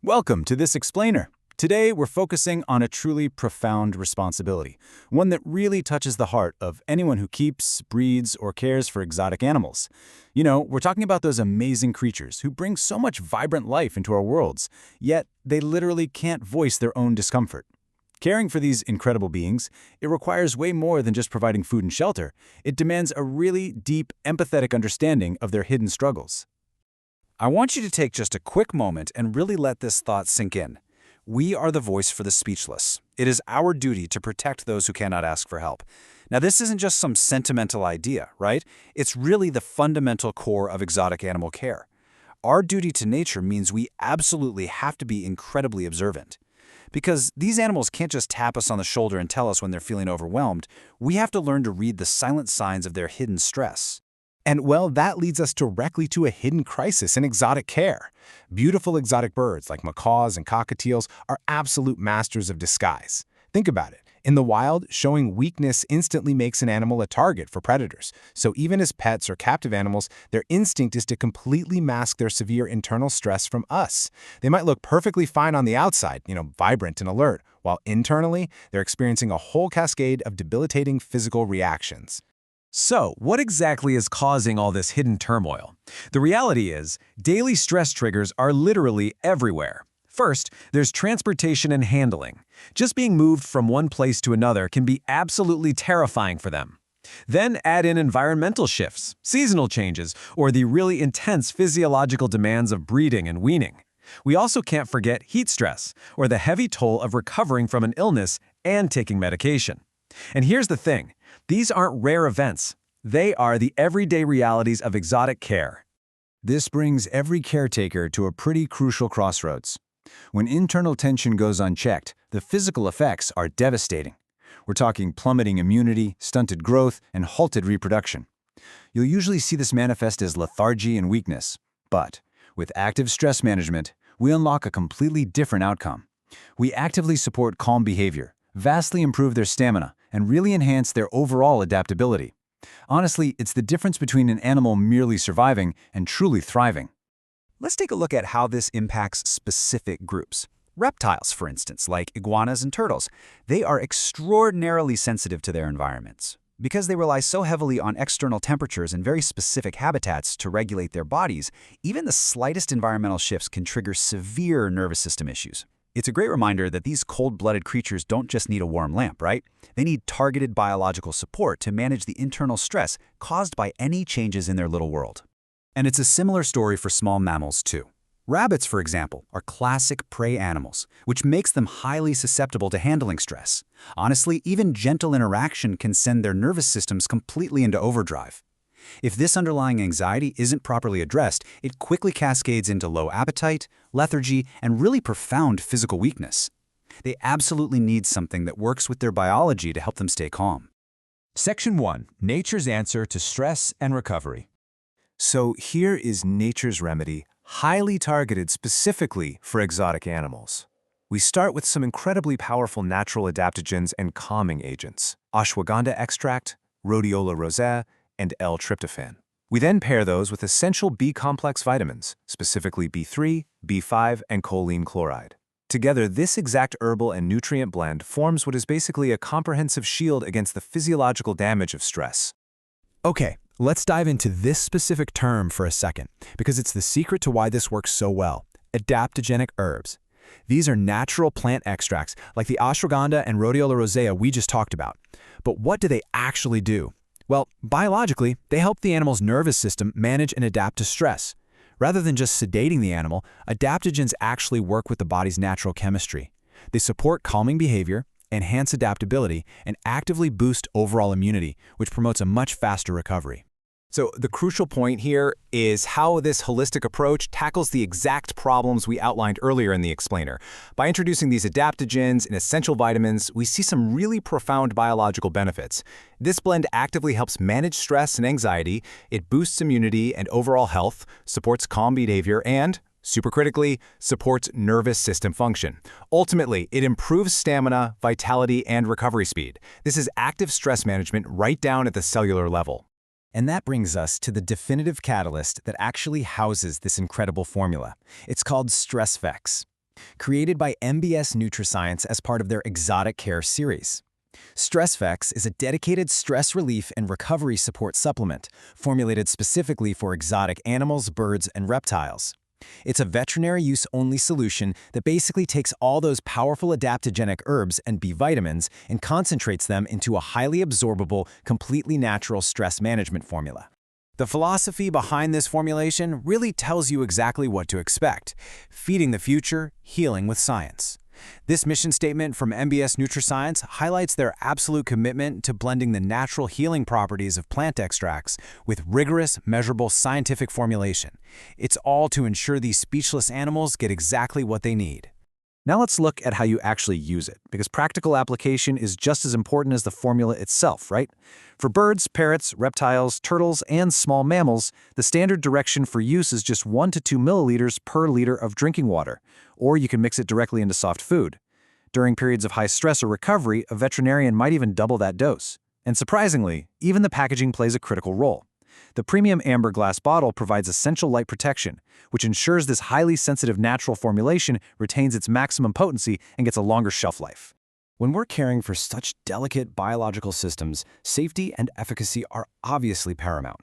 Welcome to this explainer. Today, we're focusing on a truly profound responsibility, one that really touches the heart of anyone who keeps, breeds, or cares for exotic animals. We're talking about those amazing creatures who bring so much vibrant life into our worlds, yet they literally can't voice their own discomfort. Caring for these incredible beings, it requires way more than just providing food and shelter. It demands a really deep, empathetic understanding of their hidden struggles. I want you to take just a quick moment and really let this thought sink in. We are the voice for the speechless. It is our duty to protect those who cannot ask for help. Now, this isn't just some sentimental idea, right? It's really the fundamental core of exotic animal care. Our duty to nature means we absolutely have to be incredibly observant. Because these animals can't just tap us on the shoulder and tell us when they're feeling overwhelmed. We have to learn to read the silent signs of their hidden stress. And well, that leads us directly to a hidden crisis in exotic care. Beautiful exotic birds like macaws and cockatiels are absolute masters of disguise. Think about it. In the wild, showing weakness instantly makes an animal a target for predators. So even as pets or captive animals, their instinct is to completely mask their severe internal stress from us. They might look perfectly fine on the outside, vibrant and alert, while internally, they're experiencing a whole cascade of debilitating physical reactions. So, what exactly is causing all this hidden turmoil? The reality is, daily stress triggers are literally everywhere. First, there's transportation and handling. Just being moved from one place to another can be absolutely terrifying for them. Then add in environmental shifts, seasonal changes, or the really intense physiological demands of breeding and weaning. We also can't forget heat stress, or the heavy toll of recovering from an illness and taking medication. And here's the thing. These aren't rare events. They are the everyday realities of exotic care. This brings every caretaker to a pretty crucial crossroads. When internal tension goes unchecked, the physical effects are devastating. We're talking plummeting immunity, stunted growth, and halted reproduction. You'll usually see this manifest as lethargy and weakness. But with active stress management, we unlock a completely different outcome. We actively support calm behavior, vastly improve their stamina, and really enhance their overall adaptability. Honestly, it's the difference between an animal merely surviving and truly thriving. Let's take a look at how this impacts specific groups. Reptiles, for instance, like iguanas and turtles, they are extraordinarily sensitive to their environments. Because they rely so heavily on external temperatures and very specific habitats to regulate their bodies, even the slightest environmental shifts can trigger severe nervous system issues. It's a great reminder that these cold-blooded creatures don't just need a warm lamp, right? They need targeted biological support to manage the internal stress caused by any changes in their little world. And it's a similar story for small mammals, too. Rabbits, for example, are classic prey animals, which makes them highly susceptible to handling stress. Honestly, even gentle interaction can send their nervous systems completely into overdrive. If this underlying anxiety isn't properly addressed, it quickly cascades into low appetite, lethargy, and really profound physical weakness. They absolutely need something that works with their biology to help them stay calm. Section 1. Nature's answer to stress and recovery. So here is nature's remedy, highly targeted specifically for exotic animals. We start with some incredibly powerful natural adaptogens and calming agents: Ashwagandha Extract, Rhodiola Rosea, and L-Tryptophan. We then pair those with essential B-complex vitamins, specifically B3, B5, and choline chloride. Together, this exact herbal and nutrient blend forms what is basically a comprehensive shield against the physiological damage of stress. Okay, let's dive into this specific term for a second, because it's the secret to why this works so well: adaptogenic herbs. These are natural plant extracts like the ashwagandha and rhodiola rosea we just talked about. But what do they actually do? Well, biologically, they help the animal's nervous system manage and adapt to stress. Rather than just sedating the animal, adaptogens actually work with the body's natural chemistry. They support calming behavior, enhance adaptability, and actively boost overall immunity, which promotes a much faster recovery. So the crucial point here is how this holistic approach tackles the exact problems we outlined earlier in the explainer. By introducing these adaptogens and essential vitamins, we see some really profound biological benefits. This blend actively helps manage stress and anxiety, it boosts immunity and overall health, supports calm behavior, and, super critically, supports nervous system function. Ultimately, it improves stamina, vitality, and recovery speed. This is active stress management right down at the cellular level. And that brings us to the definitive catalyst that actually houses this incredible formula. It's called STRESSVEX. created by MBS NUTRICIENCE as part of their Exotic Care series. STRESSVEX is a dedicated stress relief and recovery support supplement formulated specifically for exotic animals, birds, and reptiles. It's a veterinary use-only solution that basically takes all those powerful adaptogenic herbs and B vitamins and concentrates them into a highly absorbable, completely natural stress management formula. The philosophy behind this formulation really tells you exactly what to expect: feeding the future, healing with science. This mission statement from MBS NutriScience highlights their absolute commitment to blending the natural healing properties of plant extracts with rigorous, measurable scientific formulation. It's all to ensure these speechless animals get exactly what they need. Now let's look at how you actually use it, because practical application is just as important as the formula itself, right? For birds, parrots, reptiles, turtles, and small mammals, the standard direction for use is just 1 to 2 milliliters per liter of drinking water, or you can mix it directly into soft food. During periods of high stress or recovery, a veterinarian might even double that dose. And surprisingly, even the packaging plays a critical role. The premium amber glass bottle provides essential light protection, which ensures this highly sensitive natural formulation retains its maximum potency and gets a longer shelf life. When we're caring for such delicate biological systems, safety and efficacy are obviously paramount.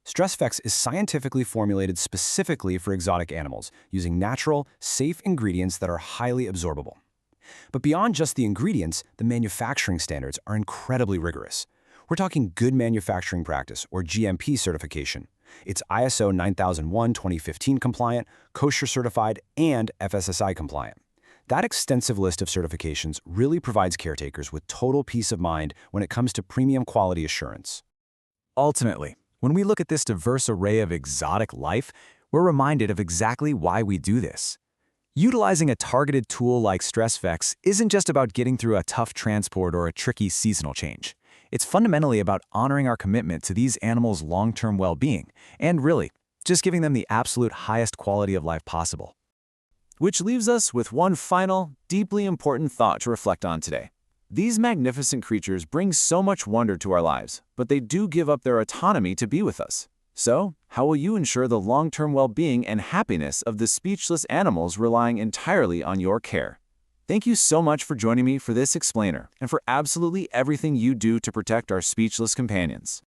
STRESSVEX is scientifically formulated specifically for exotic animals, using natural, safe ingredients that are highly absorbable. But beyond just the ingredients, the manufacturing standards are incredibly rigorous. We're talking Good Manufacturing Practice, or GMP certification. It's ISO 9001:2015 compliant, kosher certified, and FSSAI compliant. That extensive list of certifications really provides caretakers with total peace of mind when it comes to premium quality assurance. Ultimately, when we look at this diverse array of exotic life, we're reminded of exactly why we do this. Utilizing a targeted tool like STRESSVEX isn't just about getting through a tough transport or a tricky seasonal change. It's fundamentally about honoring our commitment to these animals' long-term well-being, and really, just giving them the absolute highest quality of life possible. Which leaves us with one final, deeply important thought to reflect on today. These magnificent creatures bring so much wonder to our lives, but they do give up their autonomy to be with us. So, how will you ensure the long-term well-being and happiness of the speechless animals relying entirely on your care? Thank you so much for joining me for this explainer and for absolutely everything you do to protect our speechless companions.